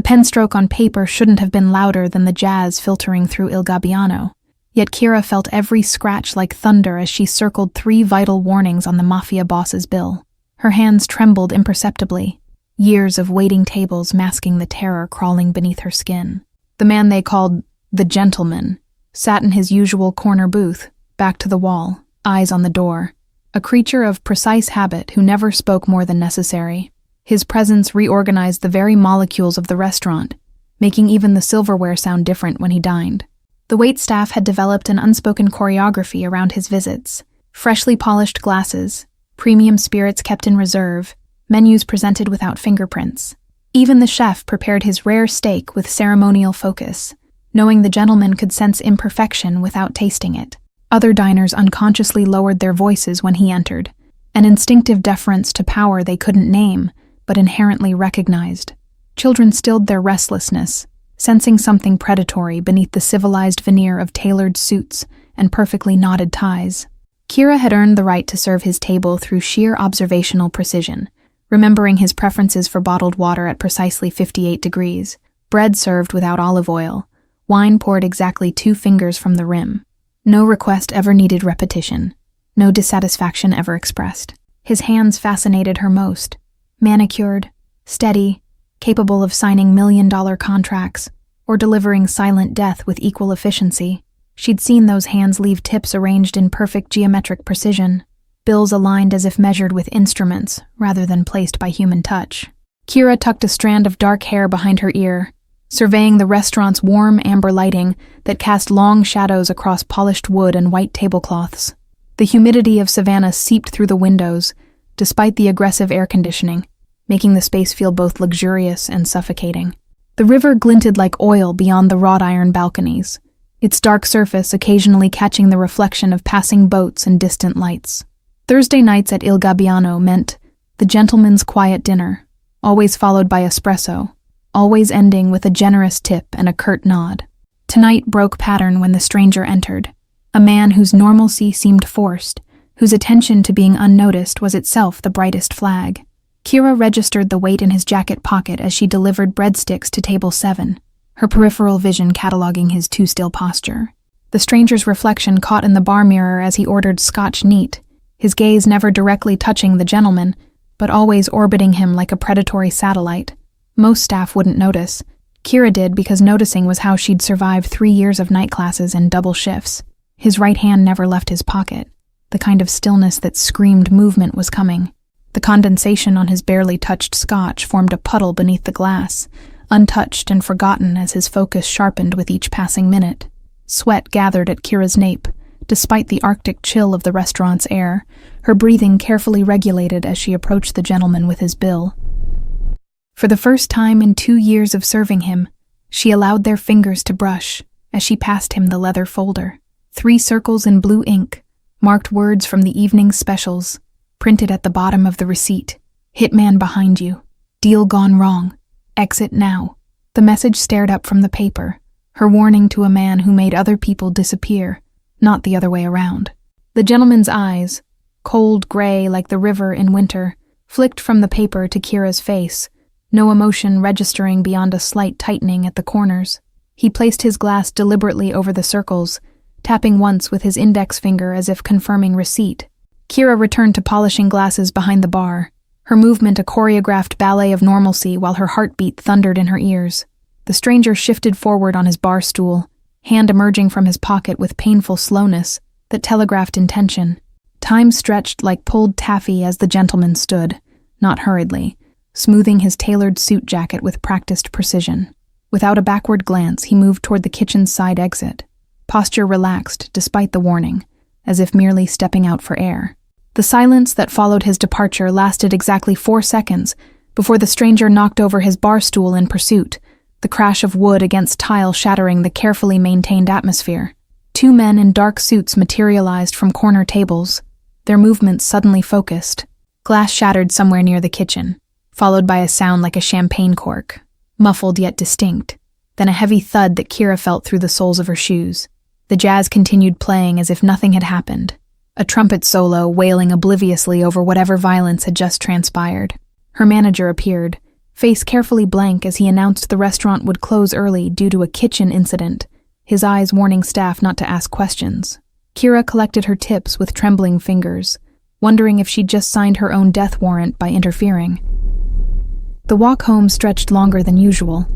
pen stroke on paper shouldn't have been louder than the jazz filtering through Il Gabbiano, yet Kira felt every scratch like thunder as she circled 3 vital warnings on the Mafia boss's bill. Her hands trembled imperceptibly, years of waiting tables masking the terror crawling beneath her skin. The man they called the gentleman sat in his usual corner booth, back to the wall, eyes on the door, a creature of precise habit who never spoke more than necessary. His presence reorganized the very molecules of the restaurant, making even the silverware sound different when he dined. The waitstaff had developed an unspoken choreography around his visits. Freshly polished glasses, premium spirits kept in reserve, menus presented without fingerprints. Even the chef prepared his rare steak with ceremonial focus, knowing the gentleman could sense imperfection without tasting it. Other diners unconsciously lowered their voices when he entered, an instinctive deference to power they couldn't name, but inherently recognized. Children stilled their restlessness, sensing something predatory beneath the civilized veneer of tailored suits and perfectly knotted ties. Kira had earned the right to serve his table through sheer observational precision, remembering his preferences for bottled water at precisely 58 degrees, bread served without olive oil, wine poured exactly 2 fingers from the rim. No request ever needed repetition, no dissatisfaction ever expressed. His hands fascinated her most, manicured, steady, capable of signing million-dollar contracts or delivering silent death with equal efficiency. She'd seen those hands leave tips arranged in perfect geometric precision, bills aligned as if measured with instruments rather than placed by human touch. Kira tucked a strand of dark hair behind her ear, surveying the restaurant's warm amber lighting that cast long shadows across polished wood and white tablecloths. The humidity of Savannah seeped through the windows, despite the aggressive air conditioning, making the space feel both luxurious and suffocating. The river glinted like oil beyond the wrought iron balconies, its dark surface occasionally catching the reflection of passing boats and distant lights. Thursday nights at Il Gabbiano meant the gentleman's quiet dinner, always followed by espresso, always ending with a generous tip and a curt nod. Tonight broke pattern when the stranger entered, a man whose normalcy seemed forced, whose attention to being unnoticed was itself the brightest flag. Kira registered the weight in his jacket pocket as she delivered breadsticks to table 7, her peripheral vision cataloging his too-still posture. The stranger's reflection caught in the bar mirror as he ordered Scotch neat, his gaze never directly touching the gentleman, but always orbiting him like a predatory satellite. Most staff wouldn't notice. Kira did because noticing was how she'd survived 3 years of night classes and double shifts. His right hand never left his pocket, the kind of stillness that screamed movement was coming. The condensation on his barely touched scotch formed a puddle beneath the glass, untouched and forgotten as his focus sharpened with each passing minute. Sweat gathered at Kira's nape, despite the arctic chill of the restaurant's air, her breathing carefully regulated as she approached the gentleman with his bill. For the first time in 2 years of serving him, she allowed their fingers to brush as she passed him the leather folder. 3 circles in blue ink, marked words from the evening's specials, printed at the bottom of the receipt. Hitman behind you. Deal gone wrong. Exit now. The message stared up from the paper, her warning to a man who made other people disappear, not the other way around. The gentleman's eyes, cold gray like the river in winter, flicked from the paper to Kira's face, no emotion registering beyond a slight tightening at the corners. He placed his glass deliberately over the circles, tapping once with his index finger as if confirming receipt. Kira returned to polishing glasses behind the bar, her movement a choreographed ballet of normalcy while her heartbeat thundered in her ears. The stranger shifted forward on his bar stool, hand emerging from his pocket with painful slowness that telegraphed intention. Time stretched like pulled taffy as the gentleman stood, not hurriedly, smoothing his tailored suit jacket with practiced precision. Without a backward glance, he moved toward the kitchen's side exit, posture relaxed despite the warning, as if merely stepping out for air. The silence that followed his departure lasted exactly 4 seconds before the stranger knocked over his bar stool in pursuit, the crash of wood against tile shattering the carefully maintained atmosphere. 2 men in dark suits materialized from corner tables, their movements suddenly focused. Glass shattered somewhere near the kitchen, followed by a sound like a champagne cork, muffled yet distinct, then a heavy thud that Kira felt through the soles of her shoes. The jazz continued playing as if nothing had happened, a trumpet solo wailing obliviously over whatever violence had just transpired. Her manager appeared, face carefully blank as he announced the restaurant would close early due to a kitchen incident, his eyes warning staff not to ask questions. Kira collected her tips with trembling fingers, wondering if she'd just signed her own death warrant by interfering. The walk home stretched longer than usual,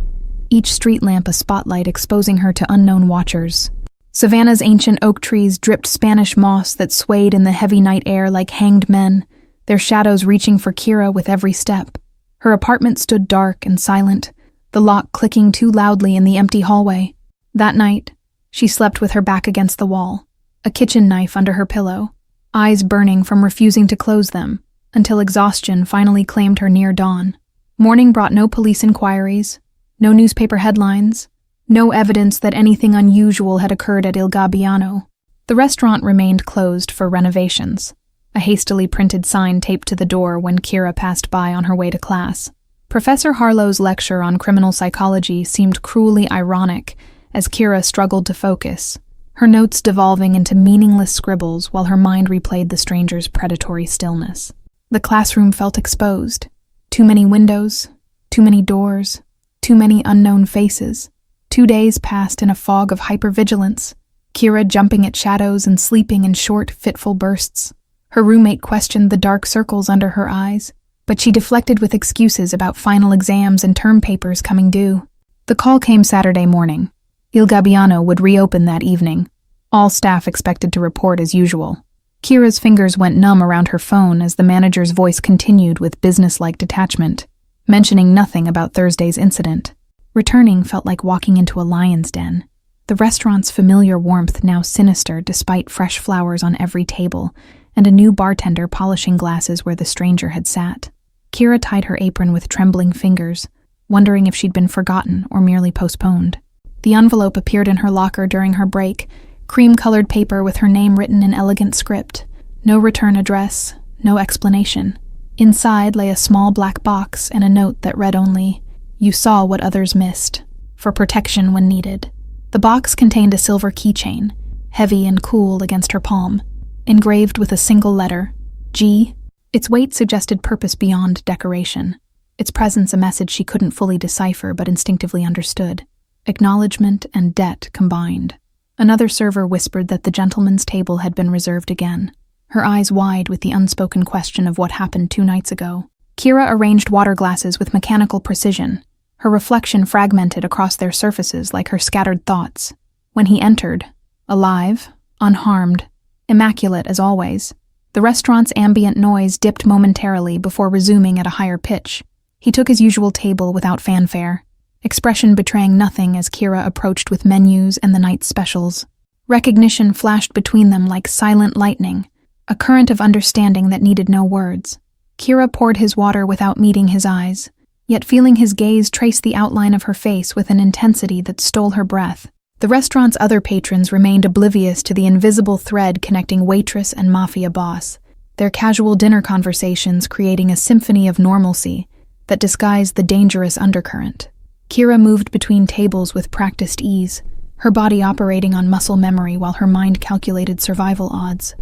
each street lamp a spotlight exposing her to unknown watchers. Savannah's ancient oak trees dripped Spanish moss that swayed in the heavy night air like hanged men, their shadows reaching for Kira with every step. Her apartment stood dark and silent, the lock clicking too loudly in the empty hallway. That night, she slept with her back against the wall, a kitchen knife under her pillow, eyes burning from refusing to close them, until exhaustion finally claimed her near dawn. Morning brought no police inquiries, no newspaper headlines, no evidence that anything unusual had occurred at Il Gabbiano. The restaurant remained closed for renovations, a hastily printed sign taped to the door when Kira passed by on her way to class. Professor Harlow's lecture on criminal psychology seemed cruelly ironic as Kira struggled to focus, her notes devolving into meaningless scribbles while her mind replayed the stranger's predatory stillness. The classroom felt exposed. Too many windows, too many doors, too many unknown faces. 2 days passed in a fog of hypervigilance, Kira jumping at shadows and sleeping in short, fitful bursts. Her roommate questioned the dark circles under her eyes, but she deflected with excuses about final exams and term papers coming due. The call came Saturday morning. Il Gabbiano would reopen that evening. All staff expected to report as usual. Kira's fingers went numb around her phone as the manager's voice continued with businesslike detachment, mentioning nothing about Thursday's incident. Returning felt like walking into a lion's den. The restaurant's familiar warmth now sinister despite fresh flowers on every table and a new bartender polishing glasses where the stranger had sat. Kira tied her apron with trembling fingers, wondering if she'd been forgotten or merely postponed. The envelope appeared in her locker during her break, cream-colored paper with her name written in elegant script. No return address, no explanation. Inside lay a small black box and a note that read only, "You saw what others missed. For protection when needed." The box contained a silver keychain, heavy and cool against her palm, engraved with a single letter, G. Its weight suggested purpose beyond decoration, its presence a message she couldn't fully decipher but instinctively understood. Acknowledgement and debt combined. Another server whispered that the gentleman's table had been reserved again, her eyes wide with the unspoken question of what happened 2 nights ago. Kira arranged water glasses with mechanical precision, her reflection fragmented across their surfaces like her scattered thoughts. When he entered, alive, unharmed, immaculate as always, the restaurant's ambient noise dipped momentarily before resuming at a higher pitch. He took his usual table without fanfare, expression betraying nothing as Kira approached with menus and the night's specials. Recognition flashed between them like silent lightning, a current of understanding that needed no words. Kira poured his water without meeting his eyes, yet feeling his gaze trace the outline of her face with an intensity that stole her breath. The restaurant's other patrons remained oblivious to the invisible thread connecting Waitress and Mafia boss, their casual dinner conversations creating a symphony of normalcy that disguised the dangerous undercurrent. Kira moved between tables with practiced ease, her body operating on muscle memory while her mind calculated survival odds.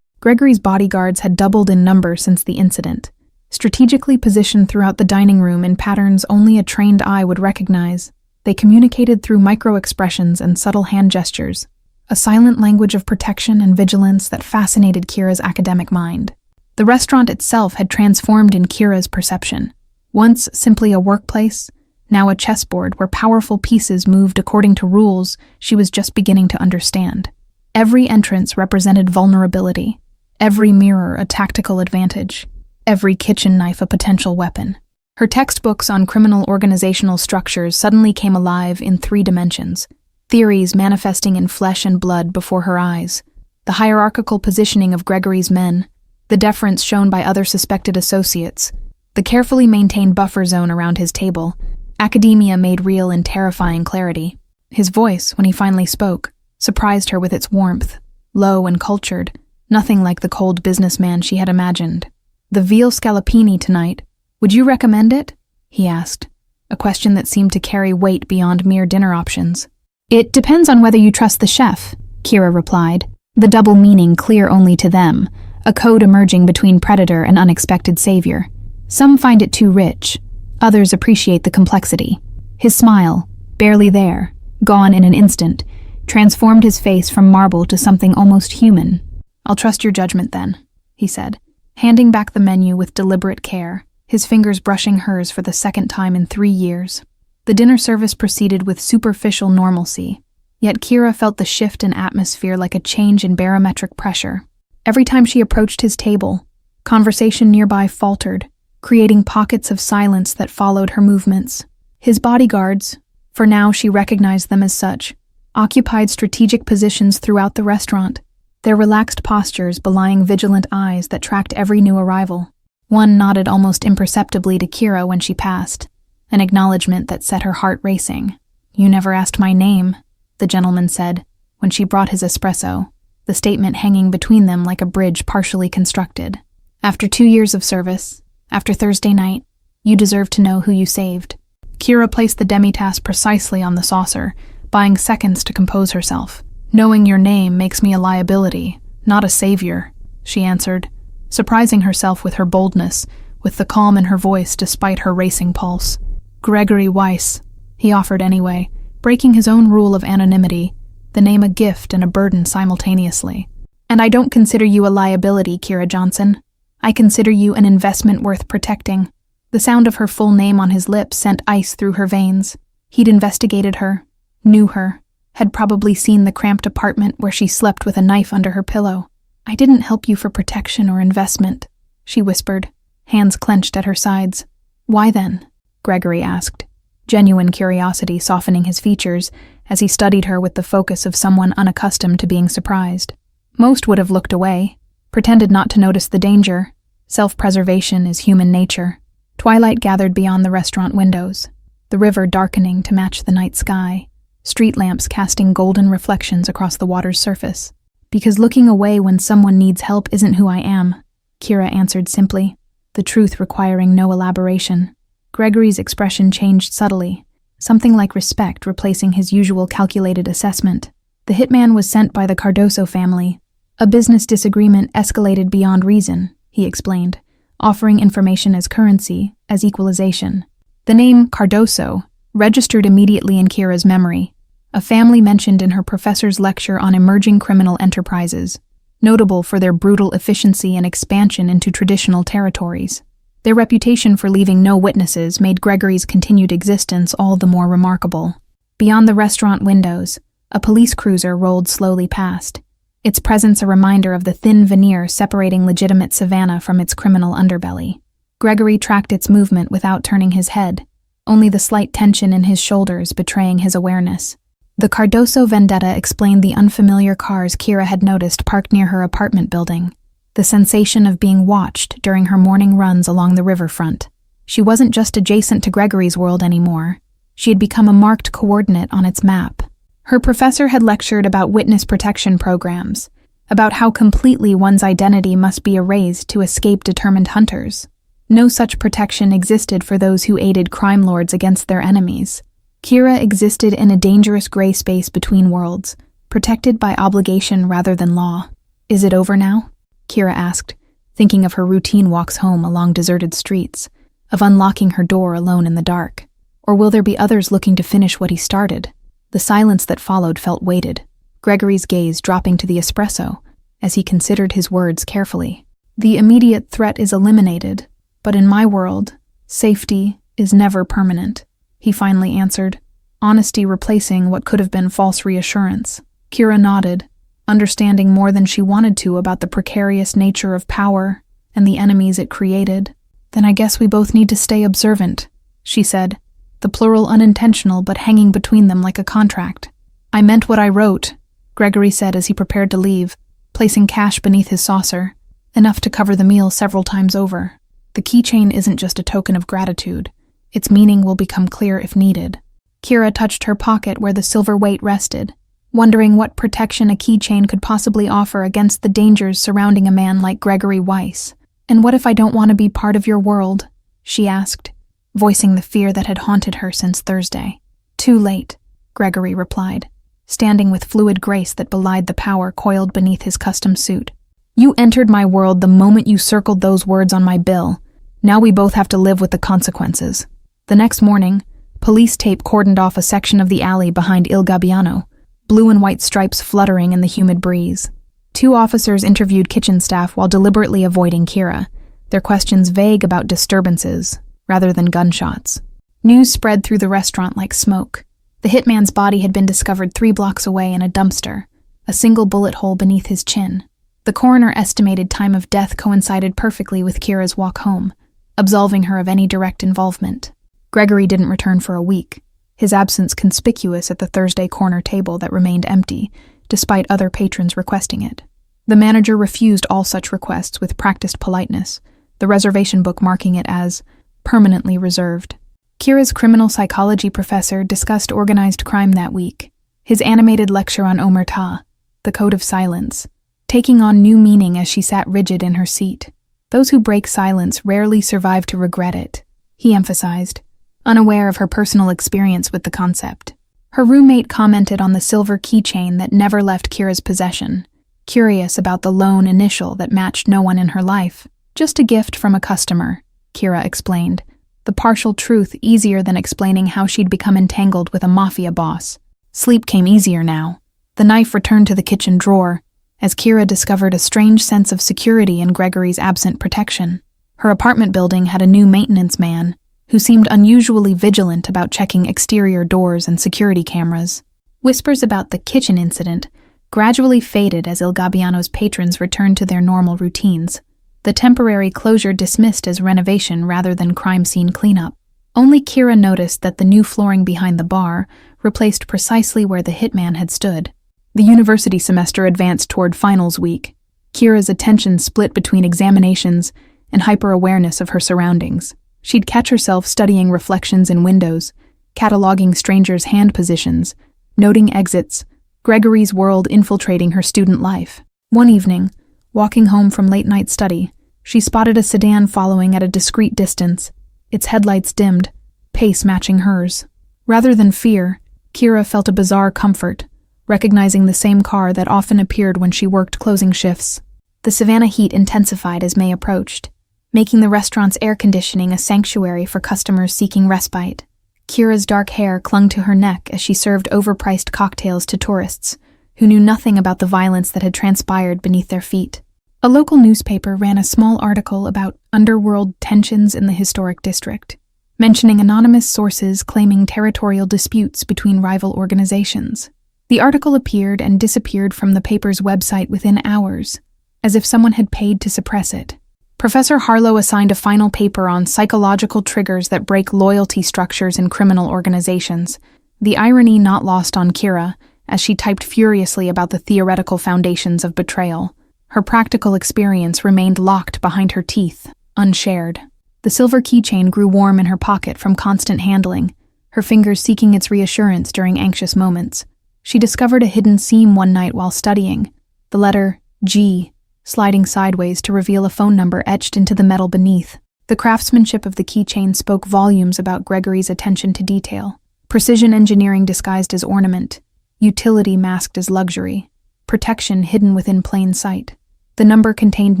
Gregory's bodyguards had doubled in number since the incident, strategically positioned throughout the dining room in patterns only a trained eye would recognize. They communicated through micro-expressions and subtle hand gestures, a silent language of protection and vigilance that fascinated Kira's academic mind. The restaurant itself had transformed in Kira's perception. Once simply a workplace, now a chessboard where powerful pieces moved according to rules she was just beginning to understand. Every entrance represented vulnerability, every mirror a tactical advantage, every kitchen knife a potential weapon. Her textbooks on criminal organizational structures suddenly came alive in 3 dimensions, theories manifesting in flesh and blood before her eyes, the hierarchical positioning of Gregory's men, the deference shown by other suspected associates, the carefully maintained buffer zone around his table. Academia made real in terrifying clarity. His voice, when he finally spoke, surprised her with its warmth, low and cultured, nothing like the cold businessman she had imagined. "The veal scallopini tonight. Would you recommend it?" he asked, a question that seemed to carry weight beyond mere dinner options. "It depends on whether you trust the chef," Kira replied, the double meaning clear only to them, a code emerging between predator and unexpected savior. "Some find it too rich. Others appreciate the complexity. His smile, barely there, gone in an instant, transformed his face from marble to something almost human. "I'll trust your judgment then," he said, handing back the menu with deliberate care, his fingers brushing hers for the second time in 3 years. The dinner service proceeded with superficial normalcy, yet Kira felt the shift in atmosphere like a change in barometric pressure. Every time she approached his table, conversation nearby faltered, creating pockets of silence that followed her movements. His bodyguards, for now she recognized them as such, occupied strategic positions throughout the restaurant, their relaxed postures belying vigilant eyes that tracked every new arrival. One nodded almost imperceptibly to Kira when she passed, an acknowledgement that set her heart racing. "You never asked my name," the gentleman said, when she brought his espresso, the statement hanging between them like a bridge partially constructed. "After 2 years of service, after Thursday night, you deserve to know who you saved." Kira placed the demi-tasse precisely on the saucer, buying seconds to compose herself. "Knowing your name makes me a liability, not a savior," she answered, surprising herself with her boldness, with the calm in her voice despite her racing pulse. "Gregory Weiss," he offered anyway, breaking his own rule of anonymity, the name a gift and a burden simultaneously. "And I don't consider you a liability, Kira Johnson. I consider you an investment worth protecting." The sound of her full name on his lips sent ice through her veins. He'd investigated her, knew her, had probably seen the cramped apartment where she slept with a knife under her pillow. "I didn't help you for protection or investment," she whispered, hands clenched at her sides. "Why then?" Gregory asked, genuine curiosity softening his features as he studied her with the focus of someone unaccustomed to being surprised. Most would have looked away, pretended not to notice the danger. Self-preservation is human nature. Twilight gathered beyond the restaurant windows, the river darkening to match the night sky, street lamps casting golden reflections across the water's surface. "Because looking away when someone needs help isn't who I am," Kira answered simply, the truth requiring no elaboration. Gregory's expression changed subtly, something like respect replacing his usual calculated assessment. "The hitman was sent by the Cardoso family. A business disagreement escalated beyond reason," he explained, offering information as currency, as equalization. The name Cardoso registered immediately in Kira's memory, a family mentioned in her professor's lecture on emerging criminal enterprises, notable for their brutal efficiency and expansion into traditional territories. Their reputation for leaving no witnesses made Gregory's continued existence all the more remarkable. Beyond the restaurant windows, a police cruiser rolled slowly past, its presence a reminder of the thin veneer separating legitimate Savannah from its criminal underbelly. Gregory tracked its movement without turning his head, only the slight tension in his shoulders betraying his awareness. The Cardoso vendetta explained the unfamiliar cars Kira had noticed parked near her apartment building, the sensation of being watched during her morning runs along the riverfront. She wasn't just adjacent to Gregory's world anymore. She had become a marked coordinate on its map. Her professor had lectured about witness protection programs, about how completely one's identity must be erased to escape determined hunters. No such protection existed for those who aided crime lords against their enemies. Kira existed in a dangerous gray space between worlds, protected by obligation rather than law. "Is it over now?" Kira asked, thinking of her routine walks home along deserted streets, of unlocking her door alone in the dark. Or will there be others looking to finish what he started? The silence that followed felt weighted, Gregory's gaze dropping to the espresso as he considered his words carefully. "The immediate threat is eliminated, but in my world, safety is never permanent," he finally answered, honesty replacing what could have been false reassurance. Kira nodded, understanding more than she wanted to about the precarious nature of power and the enemies it created. "Then I guess we both need to stay observant," she said, the plural unintentional but hanging between them like a contract. "I meant what I wrote," Gregory said as he prepared to leave, placing cash beneath his saucer, enough to cover the meal several times over. The keychain isn't just a token of gratitude. Its meaning will become clear if needed. Kira touched her pocket where the silver weight rested, wondering what protection a keychain could possibly offer against the dangers surrounding a man like Gregory Weiss. "And what if I don't want to be part of your world?" she asked, voicing the fear that had haunted her since Thursday. "Too late," Gregory replied, standing with fluid grace that belied the power coiled beneath his custom suit. "You entered my world the moment you circled those words on my bill. Now we both have to live with the consequences." The next morning, police tape cordoned off a section of the alley behind Il Gabbiano, blue and white stripes fluttering in the humid breeze. 2 officers interviewed kitchen staff while deliberately avoiding Kira, their questions vague about disturbances rather than gunshots. News spread through the restaurant like smoke. The hitman's body had been discovered 3 blocks away in a dumpster, a single bullet hole beneath his chin. The coroner estimated time of death coincided perfectly with Kira's walk home, absolving her of any direct involvement. Gregory didn't return for a week, his absence conspicuous at the Thursday corner table that remained empty, despite other patrons requesting it. The manager refused all such requests with practiced politeness, the reservation book marking it as permanently reserved. Kira's criminal psychology professor discussed organized crime that week, his animated lecture on Omerta, the code of silence, taking on new meaning as she sat rigid in her seat. Those who break silence rarely survive to regret it, he emphasized, unaware of her personal experience with the concept. Her roommate commented on the silver keychain that never left Kira's possession, curious about the lone initial that matched no one in her life. Just a gift from a customer, Kira explained, the partial truth easier than explaining how she'd become entangled with a mafia boss. Sleep came easier now. The knife returned to the kitchen drawer, as Kira discovered a strange sense of security in Gregory's absent protection. Her apartment building had a new maintenance man, who seemed unusually vigilant about checking exterior doors and security cameras. Whispers about the kitchen incident gradually faded as Il Gabbiano's patrons returned to their normal routines, the temporary closure dismissed as renovation rather than crime scene cleanup. Only Kira noticed that the new flooring behind the bar replaced precisely where the hitman had stood. The university semester advanced toward finals week. Kira's attention split between examinations and hyper-awareness of her surroundings. She'd catch herself studying reflections in windows, cataloging strangers' hand positions, noting exits, Gregory's world infiltrating her student life. One evening, walking home from late-night study, she spotted a sedan following at a discreet distance, its headlights dimmed, pace matching hers. Rather than fear, Kira felt a bizarre comfort, recognizing the same car that often appeared when she worked closing shifts. The Savannah heat intensified as May approached, making the restaurant's air conditioning a sanctuary for customers seeking respite. Kira's dark hair clung to her neck as she served overpriced cocktails to tourists, who knew nothing about the violence that had transpired beneath their feet. A local newspaper ran a small article about underworld tensions in the historic district, mentioning anonymous sources claiming territorial disputes between rival organizations. The article appeared and disappeared from the paper's website within hours, as if someone had paid to suppress it. Professor Harlow assigned a final paper on psychological triggers that break loyalty structures in criminal organizations, the irony not lost on Kira, as she typed furiously about the theoretical foundations of betrayal. Her practical experience remained locked behind her teeth, unshared. The silver keychain grew warm in her pocket from constant handling, her fingers seeking its reassurance during anxious moments. She discovered a hidden seam one night while studying, the letter G, sliding sideways to reveal a phone number etched into the metal beneath. The craftsmanship of the keychain spoke volumes about Gregory's attention to detail. Precision engineering disguised as ornament, utility masked as luxury, protection hidden within plain sight. The number contained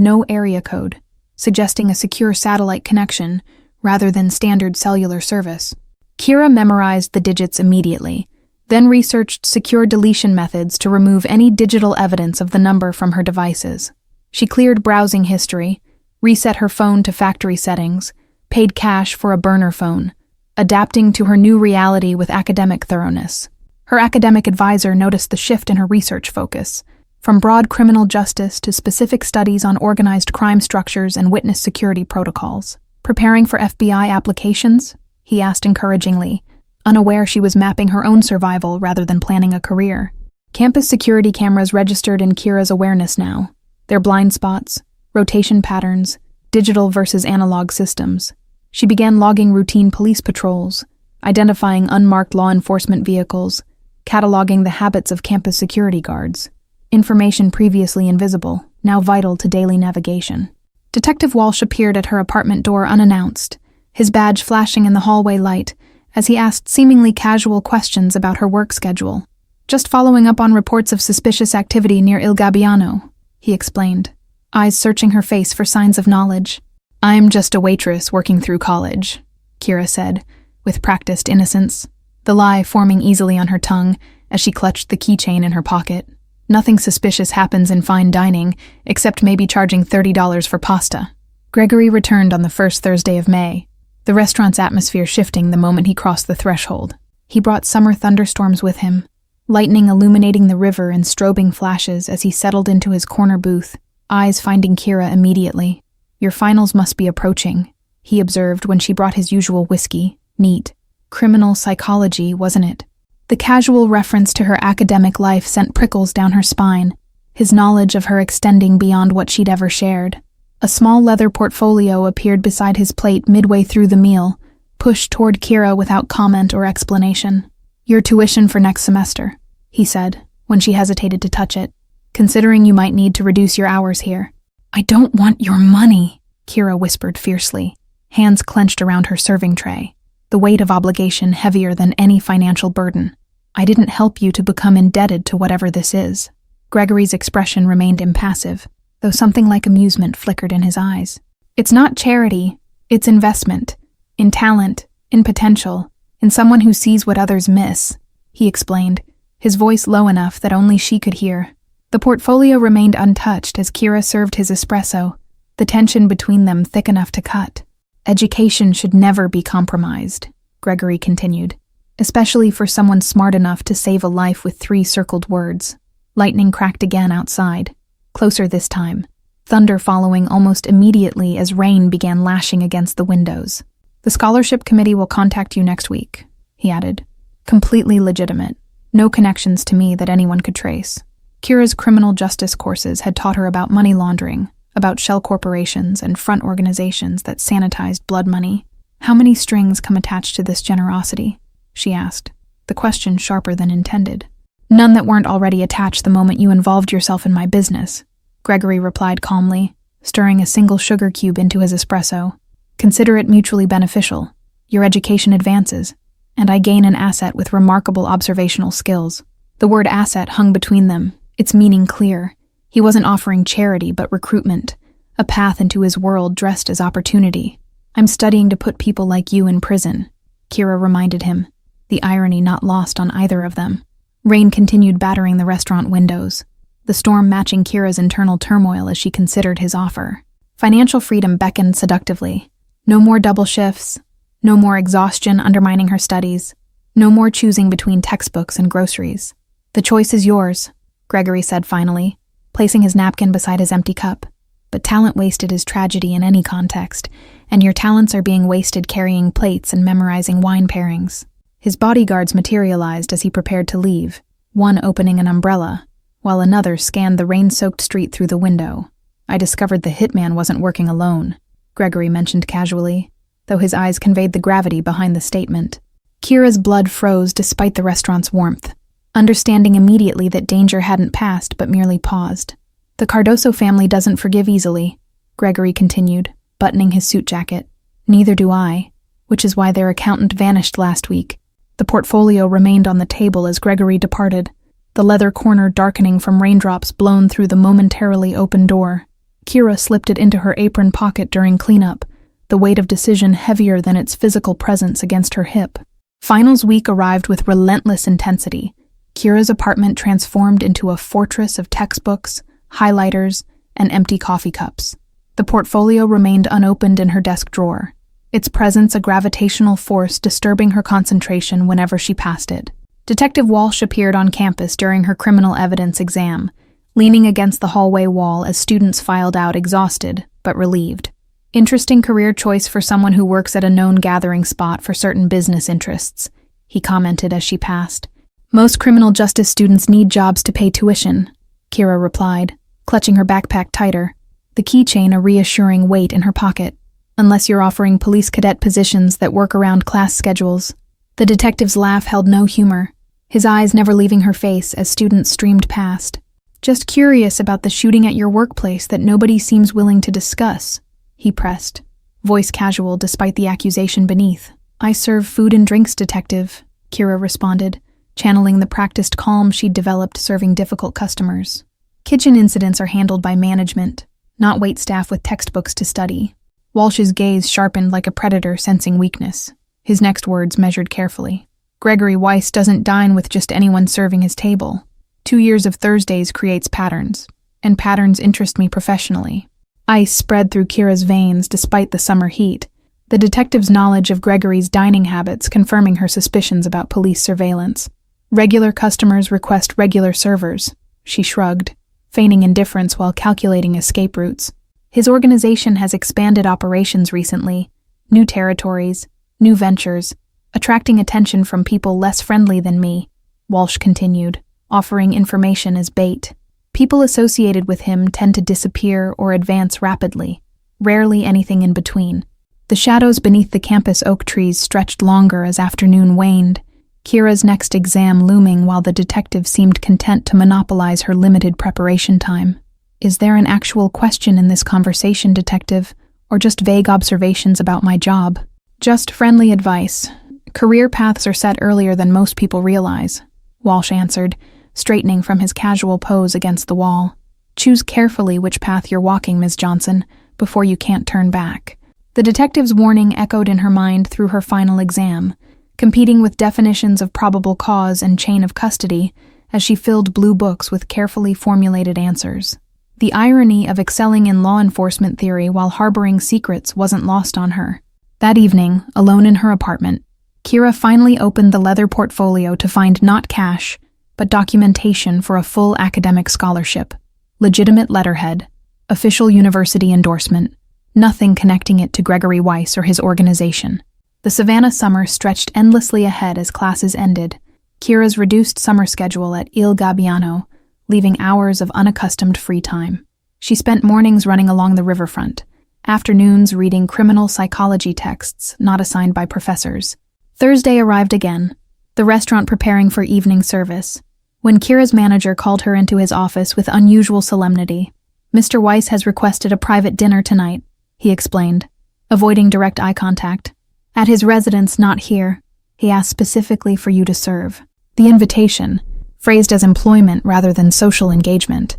no area code, suggesting a secure satellite connection rather than standard cellular service. Kira memorized the digits immediately, then researched secure deletion methods to remove any digital evidence of the number from her devices. She cleared browsing history, reset her phone to factory settings, paid cash for a burner phone, adapting to her new reality with academic thoroughness. Her academic advisor noticed the shift in her research focus, from broad criminal justice to specific studies on organized crime structures and witness security protocols. Preparing for FBI applications? He asked encouragingly, unaware she was mapping her own survival rather than planning a career. Campus security cameras registered in Kira's awareness now, their blind spots, rotation patterns, digital versus analog systems. She began logging routine police patrols, identifying unmarked law enforcement vehicles, cataloging the habits of campus security guards. Information previously invisible, now vital to daily navigation. Detective Walsh appeared at her apartment door unannounced, his badge flashing in the hallway light as he asked seemingly casual questions about her work schedule. Just following up on reports of suspicious activity near Il Gabbiano, he explained, eyes searching her face for signs of knowledge. I'm just a waitress working through college, Kira said, with practiced innocence, the lie forming easily on her tongue as she clutched the keychain in her pocket. Nothing suspicious happens in fine dining, except maybe charging $30 for pasta. Gregory returned on the first Thursday of May, the restaurant's atmosphere shifting the moment he crossed the threshold. He brought summer thunderstorms with him, lightning illuminating the river in strobing flashes as he settled into his corner booth, eyes finding Kira immediately. "Your finals must be approaching," he observed when she brought his usual whiskey. Neat. Criminal psychology, wasn't it? The casual reference to her academic life sent prickles down her spine, his knowledge of her extending beyond what she'd ever shared. A small leather portfolio appeared beside his plate midway through the meal, pushed toward Kira without comment or explanation. "Your tuition for next semester," he said, when she hesitated to touch it, "considering you might need to reduce your hours here." "I don't want your money," Kira whispered fiercely, hands clenched around her serving tray, the weight of obligation heavier than any financial burden. "I didn't help you to become indebted to whatever this is." Gregory's expression remained impassive, though something like amusement flickered in his eyes. "It's not charity, it's investment. In talent, in potential, in someone who sees what others miss," he explained, his voice low enough that only she could hear. The portfolio remained untouched as Kira served his espresso, the tension between them thick enough to cut. "Education should never be compromised," Gregory continued, "especially for someone smart enough to save a life with 3 circled words." Lightning cracked again outside, closer this time, thunder following almost immediately as rain began lashing against the windows. "The scholarship committee will contact you next week," he added. "Completely legitimate. No connections to me that anyone could trace." Kira's criminal justice courses had taught her about money laundering, about shell corporations and front organizations that sanitized blood money. "How many strings come attached to this generosity?" she asked, the question sharper than intended. "None that weren't already attached the moment you involved yourself in my business," Gregory replied calmly, stirring a single sugar cube into his espresso. "Consider it mutually beneficial. Your education advances, and I gain an asset with remarkable observational skills." The word asset hung between them, its meaning clear. He wasn't offering charity but recruitment, a path into his world dressed as opportunity. "I'm studying to put people like you in prison," Kira reminded him, the irony not lost on either of them. Rain continued battering the restaurant windows, the storm matching Kira's internal turmoil as she considered his offer. Financial freedom beckoned seductively. No more double shifts, no more exhaustion undermining her studies, no more choosing between textbooks and groceries. "The choice is yours," Gregory said finally, placing his napkin beside his empty cup. "But talent wasted is tragedy in any context, and your talents are being wasted carrying plates and memorizing wine pairings." His bodyguards materialized as he prepared to leave, one opening an umbrella, while another scanned the rain-soaked street through the window. "I discovered the hitman wasn't working alone," Gregory mentioned casually, though his eyes conveyed the gravity behind the statement. Kira's blood froze despite the restaurant's warmth, understanding immediately that danger hadn't passed but merely paused. "The Cardoso family doesn't forgive easily," Gregory continued, buttoning his suit jacket. "Neither do I, which is why their accountant vanished last week." The portfolio remained on the table as Gregory departed, the leather corner darkening from raindrops blown through the momentarily open door. Kira slipped it into her apron pocket during cleanup, the weight of decision heavier than its physical presence against her hip. Finals week arrived with relentless intensity. Kira's apartment transformed into a fortress of textbooks, highlighters, and empty coffee cups. The portfolio remained unopened in her desk drawer, its presence a gravitational force disturbing her concentration whenever she passed it. Detective Walsh appeared on campus during her criminal evidence exam, leaning against the hallway wall as students filed out exhausted but relieved. "Interesting career choice for someone who works at a known gathering spot for certain business interests," he commented as she passed. "Most criminal justice students need jobs to pay tuition," Kira replied, clutching her backpack tighter, the keychain a reassuring weight in her pocket. "Unless you're offering police cadet positions that work around class schedules." The detective's laugh held no humor, his eyes never leaving her face as students streamed past. "Just curious about the shooting at your workplace that nobody seems willing to discuss," he pressed, voice casual despite the accusation beneath. "I serve food and drinks, detective," Kira responded, channeling the practiced calm she'd developed serving difficult customers. "Kitchen incidents are handled by management, not waitstaff with textbooks to study." Walsh's gaze sharpened like a predator sensing weakness. His next words measured carefully. Gregory Weiss doesn't dine with just anyone serving his table. 2 years of Thursdays creates patterns, and patterns interest me professionally. Ice spread through Kira's veins despite the summer heat, the detective's knowledge of Gregory's dining habits confirming her suspicions about police surveillance. Regular customers request regular servers, she shrugged, feigning indifference while calculating escape routes. His organization has expanded operations recently, new territories, new ventures, attracting attention from people less friendly than me, Walsh continued, offering information as bait. People associated with him tend to disappear or advance rapidly, rarely anything in between. The shadows beneath the campus oak trees stretched longer as afternoon waned, Kira's next exam looming while the detective seemed content to monopolize her limited preparation time. Is there an actual question in this conversation, detective, or just vague observations about my job? Just friendly advice. Career paths are set earlier than most people realize, Walsh answered, straightening from his casual pose against the wall. Choose carefully which path you're walking, Ms. Johnson, before you can't turn back. The detective's warning echoed in her mind through her final exam, competing with definitions of probable cause and chain of custody as she filled blue books with carefully formulated answers. The irony of excelling in law enforcement theory while harboring secrets wasn't lost on her. That evening, alone in her apartment, Kira finally opened the leather portfolio to find not cash, but documentation for a full academic scholarship. Legitimate letterhead, official university endorsement, nothing connecting it to Gregory Weiss or his organization. The Savannah summer stretched endlessly ahead as classes ended, Kira's reduced summer schedule at Il Gabbiano, leaving hours of unaccustomed free time. She spent mornings running along the riverfront, afternoons reading criminal psychology texts not assigned by professors. Thursday arrived again, the restaurant preparing for evening service, when Kira's manager called her into his office with unusual solemnity. Mr. Weiss has requested a private dinner tonight, he explained, avoiding direct eye contact. At his residence, not here, he asked specifically for you to serve. The invitation, phrased as employment rather than social engagement,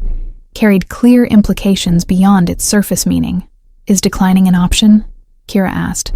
carried clear implications beyond its surface meaning. Is declining an option? Kira asked,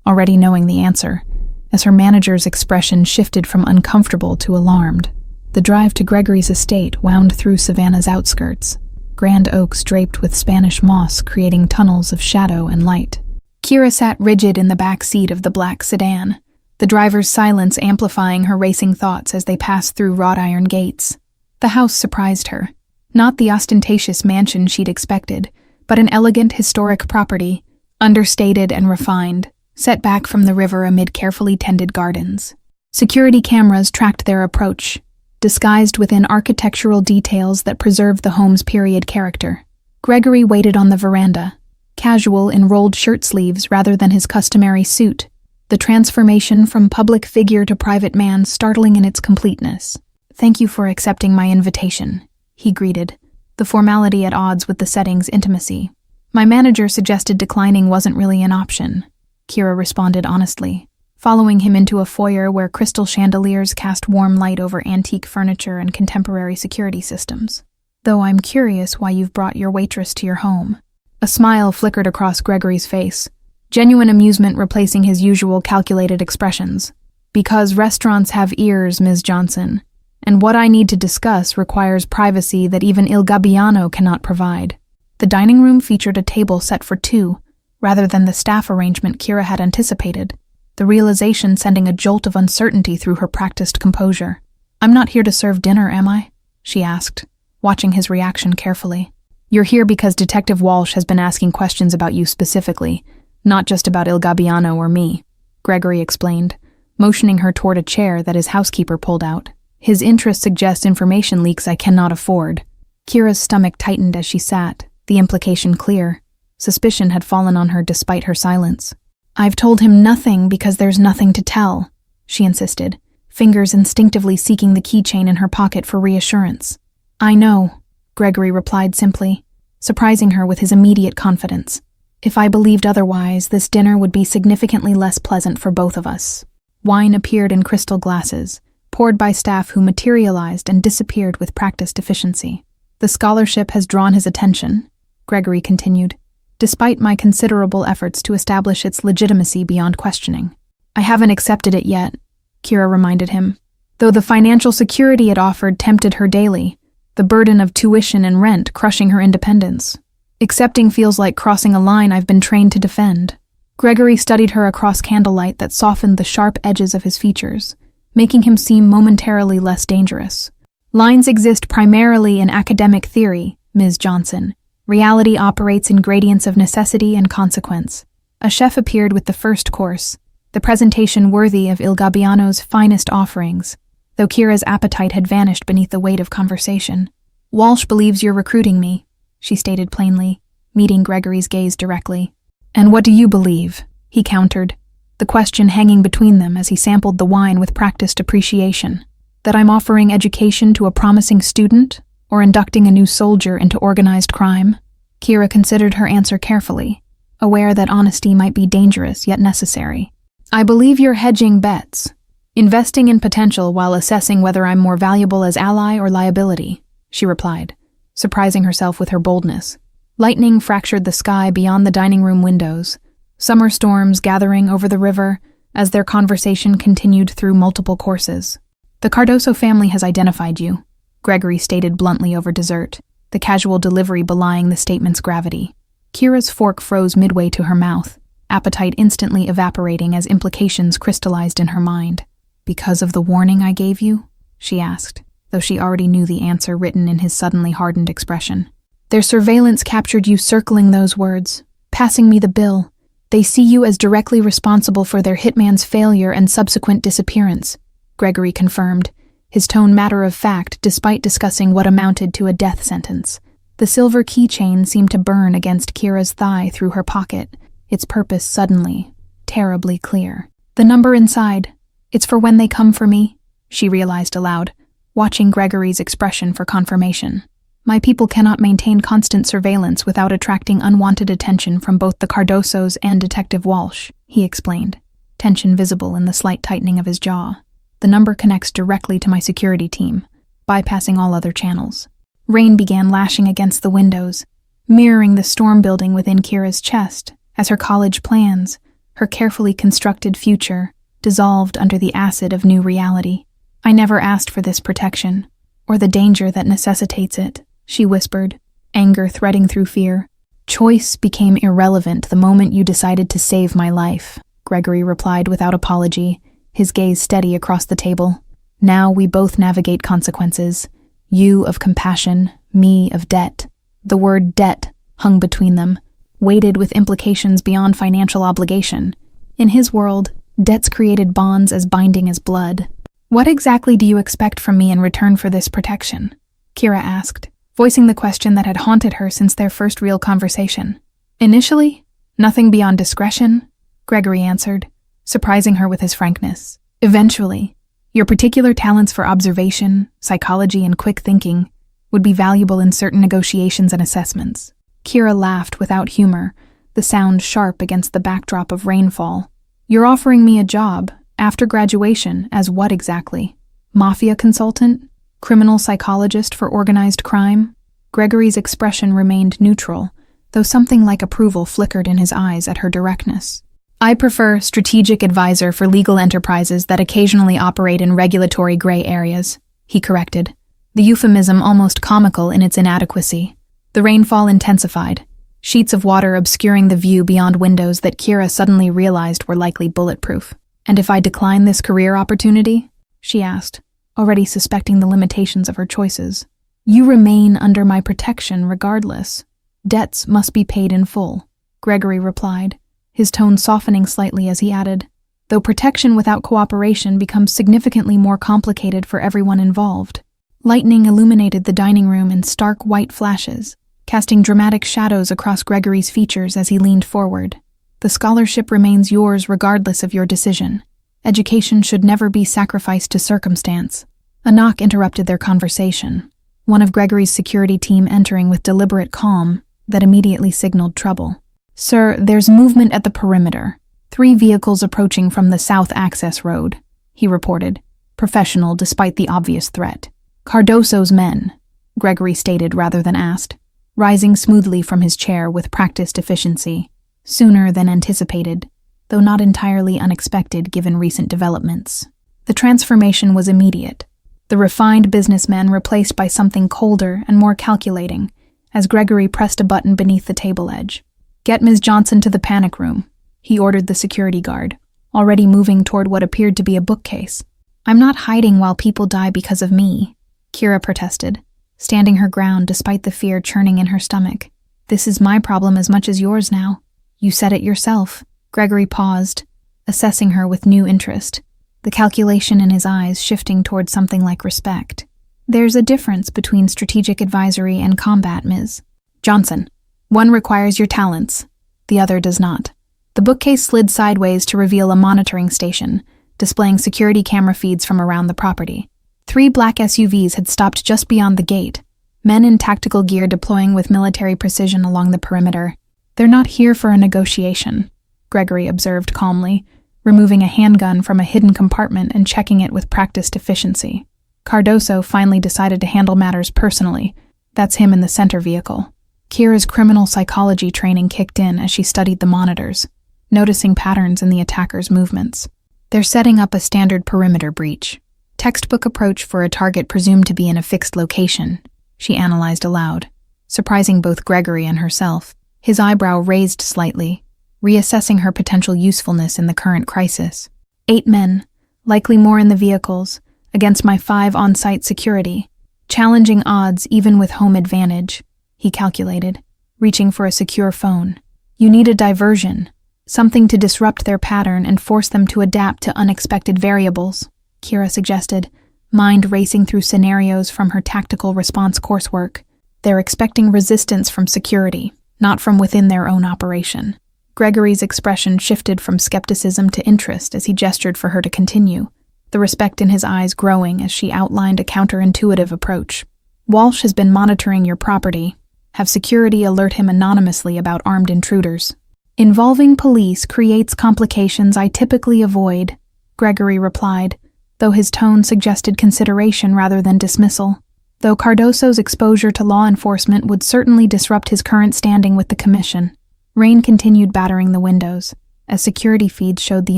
already knowing the answer, as her manager's expression shifted from uncomfortable to alarmed. The drive to Gregory's estate wound through Savannah's outskirts, grand oaks draped with Spanish moss creating tunnels of shadow and light. Kira sat rigid in the back seat of the black sedan, the driver's silence amplifying her racing thoughts as they passed through wrought iron gates. The house surprised her. Not the ostentatious mansion she'd expected, but an elegant historic property, understated and refined, set back from the river amid carefully tended gardens. Security cameras tracked their approach, disguised within architectural details that preserved the home's period character. Gregory waited on the veranda, casual in rolled shirt sleeves rather than his customary suit, the transformation from public figure to private man startling in its completeness. Thank you for accepting my invitation, he greeted, the formality at odds with the setting's intimacy. My manager suggested declining wasn't really an option, Kira responded honestly, following him into a foyer where crystal chandeliers cast warm light over antique furniture and contemporary security systems. Though I'm curious why you've brought your waitress to your home. A smile flickered across Gregory's face, genuine amusement replacing his usual calculated expressions. Because restaurants have ears, Ms. Johnson, and what I need to discuss requires privacy that even Il Gabbiano cannot provide. The dining room featured a table set for two, rather than the staff arrangement Kira had anticipated, the realization sending a jolt of uncertainty through her practiced composure. I'm not here to serve dinner, am I? She asked, watching his reaction carefully. You're here because Detective Walsh has been asking questions about you specifically, not just about Il Gabbiano or me, Gregory explained, motioning her toward a chair that his housekeeper pulled out. His interest suggests information leaks I cannot afford. Kira's stomach tightened as she sat, the implication clear. Suspicion had fallen on her despite her silence. I've told him nothing because there's nothing to tell, she insisted, fingers instinctively seeking the keychain in her pocket for reassurance. I know, Gregory replied simply, surprising her with his immediate confidence. If I believed otherwise, this dinner would be significantly less pleasant for both of us. Wine appeared in crystal glasses, poured by staff who materialized and disappeared with practiced efficiency. The scholarship has drawn his attention, Gregory continued, despite my considerable efforts to establish its legitimacy beyond questioning. I haven't accepted it yet, Kira reminded him. Though the financial security it offered tempted her daily, the burden of tuition and rent crushing her independence. Accepting feels like crossing a line I've been trained to defend. Gregory studied her across candlelight that softened the sharp edges of his features, making him seem momentarily less dangerous. Lines exist primarily in academic theory, Ms. Johnson. Reality operates in gradients of necessity and consequence. A chef appeared with the first course, the presentation worthy of Il Gabbiano's finest offerings, though Kira's appetite had vanished beneath the weight of conversation. Walsh believes you're recruiting me, she stated plainly, meeting Gregory's gaze directly. And what do you believe? He countered, the question hanging between them as he sampled the wine with practiced appreciation. That I'm offering education to a promising student, or inducting a new soldier into organized crime? Kira considered her answer carefully, aware that honesty might be dangerous yet necessary. I believe you're hedging bets, investing in potential while assessing whether I'm more valuable as ally or liability, she replied, surprising herself with her boldness. Lightning fractured the sky beyond the dining room windows, summer storms gathering over the river as their conversation continued through multiple courses. The Cardoso family has identified you, Gregory stated bluntly over dessert, the casual delivery belying the statement's gravity. Kira's fork froze midway to her mouth, appetite instantly evaporating as implications crystallized in her mind. Because of the warning I gave you? She asked, though she already knew the answer written in his suddenly hardened expression. Their surveillance captured you circling those words, passing me the bill. They see you as directly responsible for their hitman's failure and subsequent disappearance, Gregory confirmed, his tone matter-of-fact despite discussing what amounted to a death sentence. The silver keychain seemed to burn against Kira's thigh through her pocket, its purpose suddenly, terribly clear. The number inside, it's for when they come for me, she realized aloud, watching Gregory's expression for confirmation. My people cannot maintain constant surveillance without attracting unwanted attention from both the Cardosos and Detective Walsh, he explained, tension visible in the slight tightening of his jaw. The number connects directly to my security team, bypassing all other channels. Rain began lashing against the windows, mirroring the storm building within Kira's chest as her college plans, her carefully constructed future, dissolved under the acid of new reality. I never asked for this protection, or the danger that necessitates it, she whispered, anger threading through fear. Choice became irrelevant the moment you decided to save my life, Gregory replied without apology, his gaze steady across the table. Now we both navigate consequences, you of compassion, me of debt. The word debt hung between them, weighted with implications beyond financial obligation. In his world, debts created bonds as binding as blood. What exactly do you expect from me in return for this protection? Kira asked, voicing the question that had haunted her since their first real conversation. Initially, nothing beyond discretion, Gregory answered, surprising her with his frankness. Eventually, your particular talents for observation, psychology, and quick thinking would be valuable in certain negotiations and assessments. Kira laughed without humor, the sound sharp against the backdrop of rainfall. You're offering me a job, after graduation, as what exactly? Mafia consultant? Criminal psychologist for organized crime? Gregory's expression remained neutral, though something like approval flickered in his eyes at her directness. I prefer strategic advisor for legal enterprises that occasionally operate in regulatory gray areas, he corrected, the euphemism almost comical in its inadequacy. The rainfall intensified, sheets of water obscuring the view beyond windows that Kira suddenly realized were likely bulletproof. And if I decline this career opportunity? She asked, already suspecting the limitations of her choices. You remain under my protection regardless. Debts must be paid in full, Gregory replied, his tone softening slightly as he added, though protection without cooperation becomes significantly more complicated for everyone involved. Lightning illuminated the dining room in stark white flashes, casting dramatic shadows across Gregory's features as he leaned forward. The scholarship remains yours regardless of your decision. Education should never be sacrificed to circumstance. A knock interrupted their conversation, one of Gregory's security team entering with deliberate calm that immediately signaled trouble. Sir, there's movement at the perimeter. 3 vehicles approaching from the south access road, he reported, professional despite the obvious threat. Cardoso's men, Gregory stated rather than asked, rising smoothly from his chair with practiced efficiency. Sooner than anticipated, though not entirely unexpected given recent developments. The transformation was immediate. The refined businessman replaced by something colder and more calculating, as Gregory pressed a button beneath the table edge. "Get Ms. Johnson to the panic room," he ordered the security guard, already moving toward what appeared to be a bookcase. "I'm not hiding while people die because of me," Kira protested, standing her ground despite the fear churning in her stomach. "This is my problem as much as yours now. You said it yourself." Gregory paused, assessing her with new interest, the calculation in his eyes shifting toward something like respect. "There's a difference between strategic advisory and combat, Ms. Johnson. One requires your talents, the other does not." The bookcase slid sideways to reveal a monitoring station, displaying security camera feeds from around the property. 3 black SUVs had stopped just beyond the gate, men in tactical gear deploying with military precision along the perimeter. "They're not here for a negotiation," Gregory observed calmly, removing a handgun from a hidden compartment and checking it with practiced efficiency. Cardoso finally decided to handle matters personally. That's him in the center vehicle. Kira's criminal psychology training kicked in as she studied the monitors, noticing patterns in the attacker's movements. "They're setting up a standard perimeter breach. Textbook approach for a target presumed to be in a fixed location," she analyzed aloud, surprising both Gregory and herself. His eyebrow raised slightly, reassessing her potential usefulness in the current crisis. 8 men, likely more in the vehicles, against my 5 on-site security. Challenging odds even with home advantage, he calculated, reaching for a secure phone. "You need a diversion, something to disrupt their pattern and force them to adapt to unexpected variables," Kira suggested, mind racing through scenarios from her tactical response coursework. "They're expecting resistance from security, not from within their own operation." Gregory's expression shifted from skepticism to interest as he gestured for her to continue, the respect in his eyes growing as she outlined a counterintuitive approach. "Walsh has been monitoring your property. Have security alert him anonymously about armed intruders. Involving police creates complications I typically avoid," Gregory replied, though his tone suggested consideration rather than dismissal. Though Cardoso's exposure to law enforcement would certainly disrupt his current standing with the commission. Rain continued battering the windows, as security feeds showed the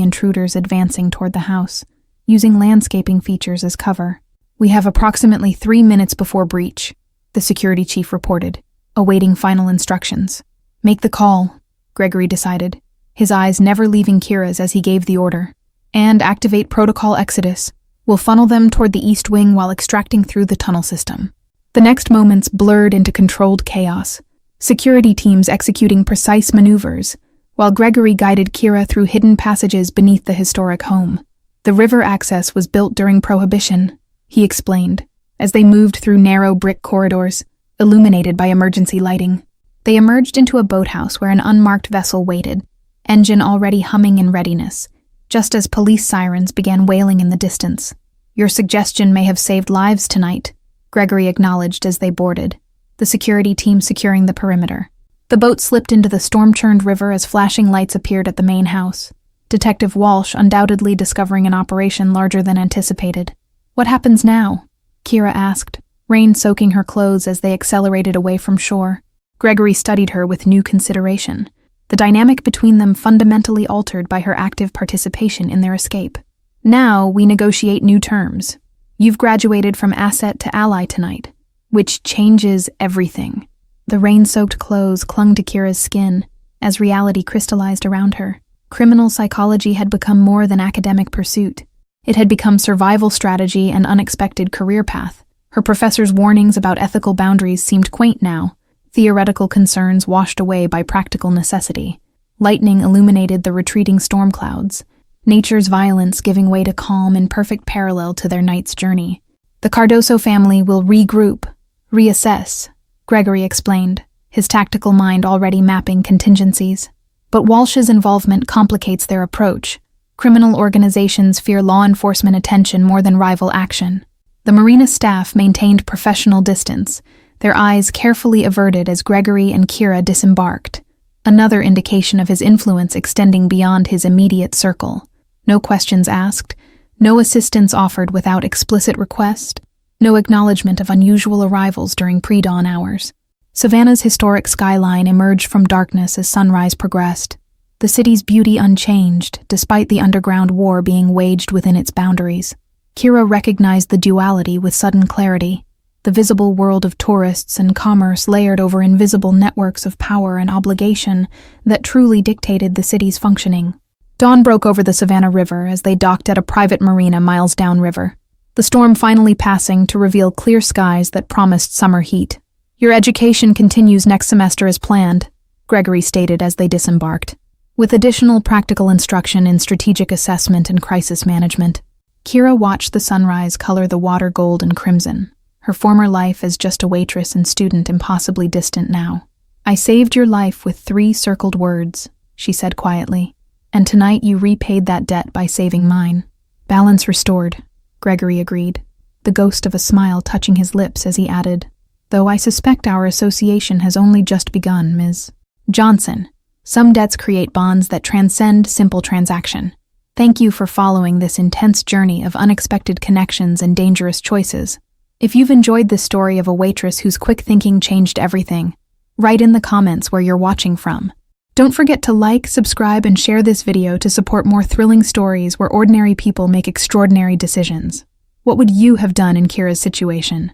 intruders advancing toward the house, using landscaping features as cover. "We have approximately 3 minutes before breach," the security chief reported, awaiting final instructions. "Make the call," Gregory decided, his eyes never leaving Kira's as he gave the order. "And activate protocol exodus. We'll funnel them toward the east wing while extracting through the tunnel system." The next moments blurred into controlled chaos, security teams executing precise maneuvers, while Gregory guided Kira through hidden passages beneath the historic home. "The river access was built during Prohibition," he explained, as they moved through narrow brick corridors, illuminated by emergency lighting. They emerged into a boathouse where an unmarked vessel waited, engine already humming in readiness, just as police sirens began wailing in the distance. "Your suggestion may have saved lives tonight," Gregory acknowledged as they boarded, the security team securing the perimeter. The boat slipped into the storm-churned river as flashing lights appeared at the main house, Detective Walsh undoubtedly discovering an operation larger than anticipated. "What happens now?" Kira asked, rain soaking her clothes as they accelerated away from shore. Gregory studied her with new consideration, the dynamic between them fundamentally altered by her active participation in their escape. "Now we negotiate new terms. You've graduated from asset to ally tonight, which changes everything." The rain-soaked clothes clung to Kira's skin as reality crystallized around her. Criminal psychology had become more than academic pursuit. It had become survival strategy and unexpected career path. Her professor's warnings about ethical boundaries seemed quaint now, theoretical concerns washed away by practical necessity. Lightning illuminated the retreating storm clouds, nature's violence giving way to calm in perfect parallel to their night's journey. "The Cardoso family will regroup, reassess," Gregory explained, his tactical mind already mapping contingencies. "But Walsh's involvement complicates their approach. Criminal organizations fear law enforcement attention more than rival action." The marina staff maintained professional distance, their eyes carefully averted as Gregory and Kira disembarked, another indication of his influence extending beyond his immediate circle. No questions asked, no assistance offered without explicit request, no acknowledgement of unusual arrivals during pre-dawn hours. Savannah's historic skyline emerged from darkness as sunrise progressed, the the city's beauty unchanged, despite the underground war being waged within its boundaries. Kira recognized the duality with sudden clarity, the visible world of tourists and commerce layered over invisible networks of power and obligation that truly dictated the city's functioning. Dawn broke over the Savannah River as they docked at a private marina miles downriver, the storm finally passing to reveal clear skies that promised summer heat. "Your education continues next semester as planned," Gregory stated as they disembarked, with additional practical instruction in strategic assessment and crisis management. Kira watched the sunrise color the water gold and crimson, her former life as just a waitress and student impossibly distant now. "I saved your life with 3 circled words," she said quietly, "and tonight you repaid that debt by saving mine." "Balance restored," Gregory agreed, the ghost of a smile touching his lips as he added, "Though I suspect our association has only just begun, Ms. Johnson. Some debts create bonds that transcend simple transaction. Thank you for following this intense journey of unexpected connections and dangerous choices. If you've enjoyed this story of a waitress whose quick thinking changed everything, write in the comments where you're watching from. Don't forget to like, subscribe, and share this video to support more thrilling stories where ordinary people make extraordinary decisions. What would you have done in Kira's situation?